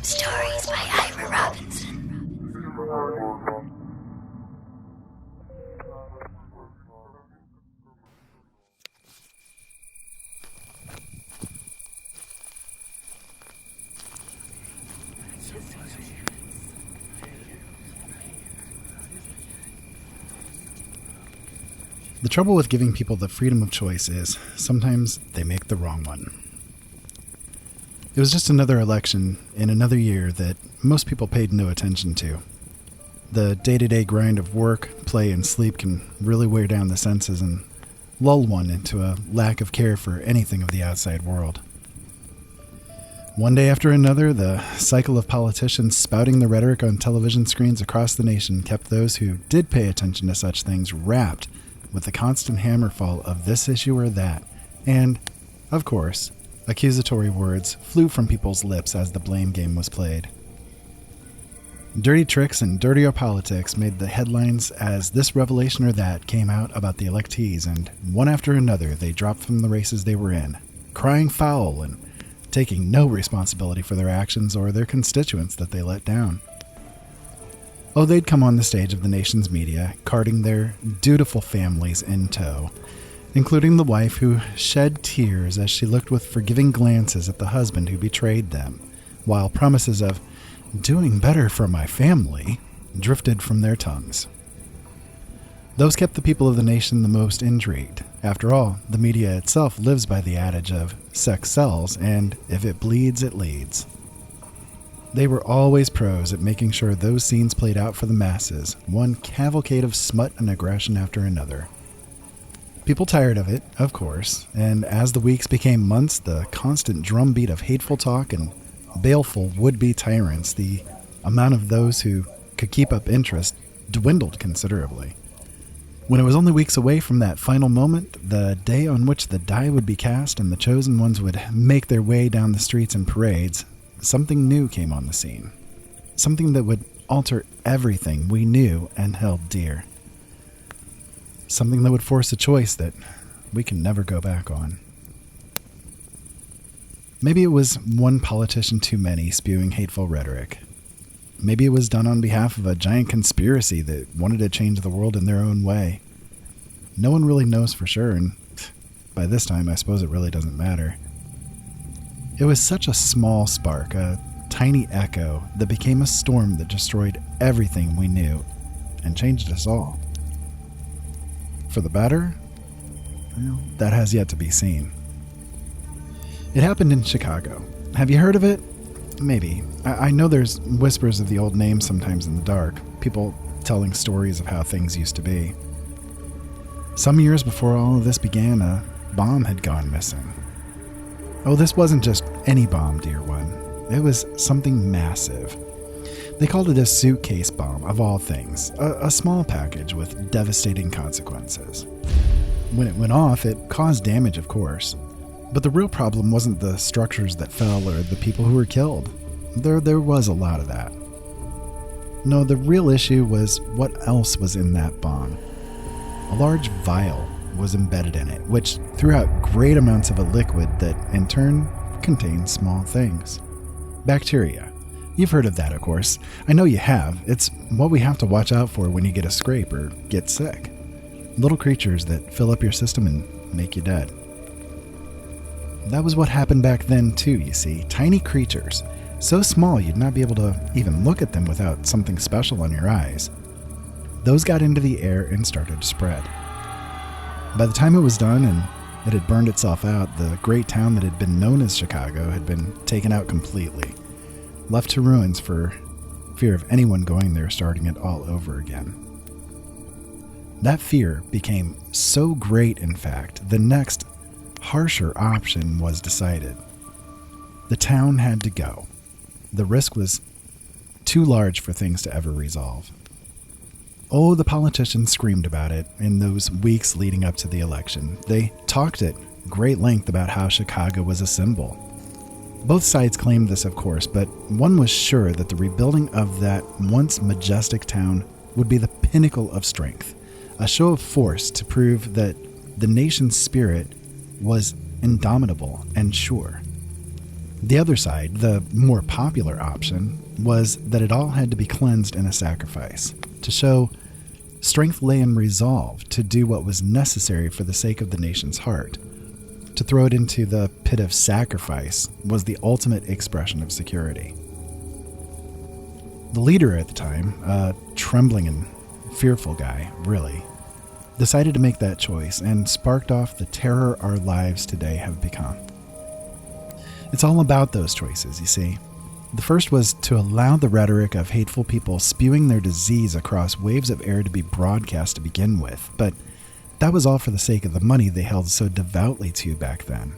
Stories by Ira Robinson. The trouble with giving people the freedom of choice is sometimes they make the wrong one. It was just another election in another year that most people paid no attention to. The day-to-day grind of work, play, and sleep can really wear down the senses and lull one into a lack of care for anything of the outside world. One day after another, the cycle of politicians spouting the rhetoric on television screens across the nation kept those who did pay attention to such things wrapped with the constant hammerfall of this issue or that, and, of course, accusatory words flew from people's lips as the blame game was played. Dirty tricks and dirtier politics made the headlines as this revelation or that came out about the electees, and one after another they dropped from the races they were in, crying foul and taking no responsibility for their actions or their constituents that they let down. Oh, they'd come on the stage of the nation's media, carting their dutiful families in tow, including the wife who shed tears as she looked with forgiving glances at the husband who betrayed them, while promises of doing better for my family drifted from their tongues. Those kept the people of the nation the most intrigued. After all, the media itself lives by the adage of sex sells, and if it bleeds, it leads. They were always pros at making sure those scenes played out for the masses, one cavalcade of smut and aggression after another. People tired of it, of course, and as the weeks became months, the constant drumbeat of hateful talk and baleful would-be tyrants, the amount of those who could keep up interest dwindled considerably. When it was only weeks away from that final moment, the day on which the die would be cast and the chosen ones would make their way down the streets in parades, something new came on the scene. Something that would alter everything we knew and held dear. Something that would force a choice that we can never go back on. Maybe it was one politician too many spewing hateful rhetoric. Maybe it was done on behalf of a giant conspiracy that wanted to change the world in their own way. No one really knows for sure, and by this time I suppose it really doesn't matter. It was such a small spark, a tiny echo, that became a storm that destroyed everything we knew and changed us all. For the better? Well, that has yet to be seen. It happened in Chicago. Have you heard of it? Maybe. I know there's whispers of the old name sometimes in the dark, people telling stories of how things used to be. Some years before all of this began, a bomb had gone missing. Oh, this wasn't just any bomb, dear one. It was something massive. They called it a suitcase bomb, of all things. A small package with devastating consequences. When it went off, it caused damage, of course. But the real problem wasn't the structures that fell or the people who were killed. There was a lot of that. No, the real issue was what else was in that bomb. A large vial was embedded in it, which threw out great amounts of a liquid that, in turn, contained small things. Bacteria. You've heard of that, of course. I know you have. It's what we have to watch out for when you get a scrape or get sick. Little creatures that fill up your system and make you dead. That was what happened back then, too, you see. Tiny creatures. So small you'd not be able to even look at them without something special on your eyes. Those got into the air and started to spread. By the time it was done and it had burned itself out, the great town that had been known as Chicago had been taken out completely, left to ruins for fear of anyone going there starting it all over again. That fear became so great, in fact, the next harsher option was decided. The town had to go. The risk was too large for things to ever resolve. Oh, the politicians screamed about it in those weeks leading up to the election. They talked at great length about how Chicago was a symbol. Both sides claimed this, of course, but one was sure that the rebuilding of that once majestic town would be the pinnacle of strength, a show of force to prove that the nation's spirit was indomitable and sure. The other side, the more popular option, was that it all had to be cleansed in a sacrifice, to show strength lay in resolve to do what was necessary for the sake of the nation's heart. To throw it into the pit of sacrifice was the ultimate expression of security. The leader at the time, a trembling and fearful guy, really, decided to make that choice and sparked off the terror our lives today have become. It's all about those choices, you see. The first was to allow the rhetoric of hateful people spewing their disease across waves of air to be broadcast to begin with, but that was all for the sake of the money they held so devoutly to back then.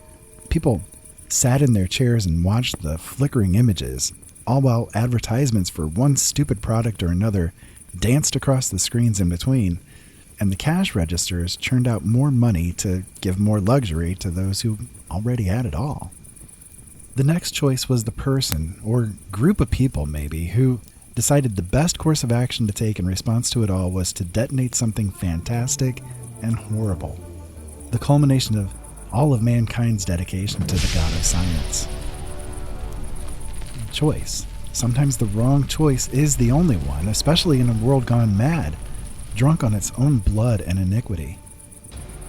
People sat in their chairs and watched the flickering images, all while advertisements for one stupid product or another danced across the screens in between, and the cash registers churned out more money to give more luxury to those who already had it all. The next choice was the person, or group of people maybe, who decided the best course of action to take in response to it all was to detonate something fantastic and horrible. The culmination of all of mankind's dedication to the god of science. Choice. Sometimes the wrong choice is the only one, especially in a world gone mad, drunk on its own blood and iniquity.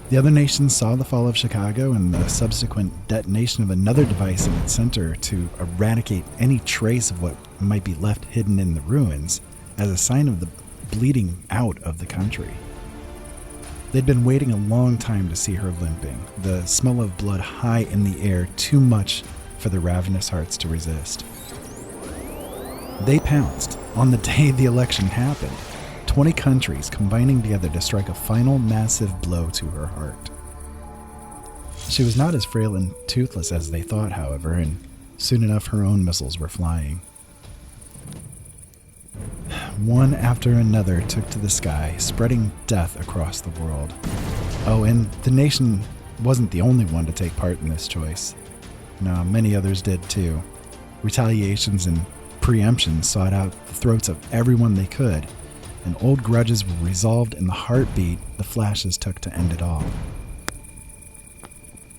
The other nations saw the fall of Chicago and the subsequent detonation of another device in its center to eradicate any trace of what might be left hidden in the ruins as a sign of the bleeding out of the country. They'd been waiting a long time to see her limping, the smell of blood high in the air, too much for their ravenous hearts to resist. They pounced on the day the election happened, 20 countries combining together to strike a final massive blow to her heart. She was not as frail and toothless as they thought, however, and soon enough her own missiles were flying. One after another took to the sky, spreading death across the world. Oh, and the nation wasn't the only one to take part in this choice. No, many others did too. Retaliations and preemptions sought out the throats of everyone they could, and old grudges were resolved in the heartbeat the flashes took to end it all.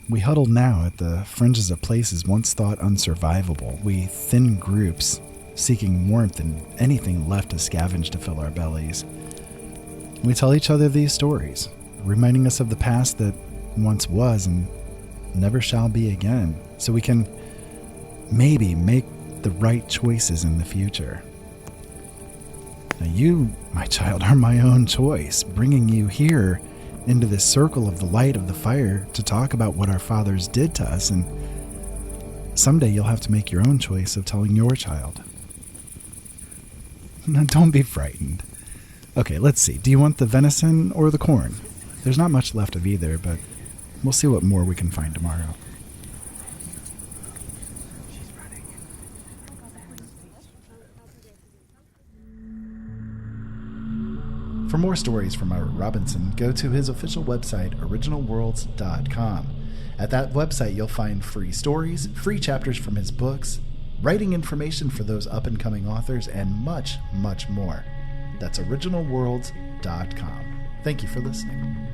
We huddled now at the fringes of places once thought unsurvivable, we thin groups seeking warmth and anything left to scavenge to fill our bellies. We tell each other these stories, reminding us of the past that once was and never shall be again, so we can maybe make the right choices in the future. Now you, my child, are my own choice, bringing you here into this circle of the light of the fire to talk about what our fathers did to us, and someday you'll have to make your own choice of telling your child. Now don't be frightened. Okay, let's see. Do you want the venison or the corn? There's not much left of either, but we'll see what more we can find tomorrow. For more stories from Ira Robinson, go to his official website, originalworlds.com. At that website, you'll find free stories, free chapters from his books, writing information for those up-and-coming authors, and much, much more. That's originalworlds.com. Thank you for listening.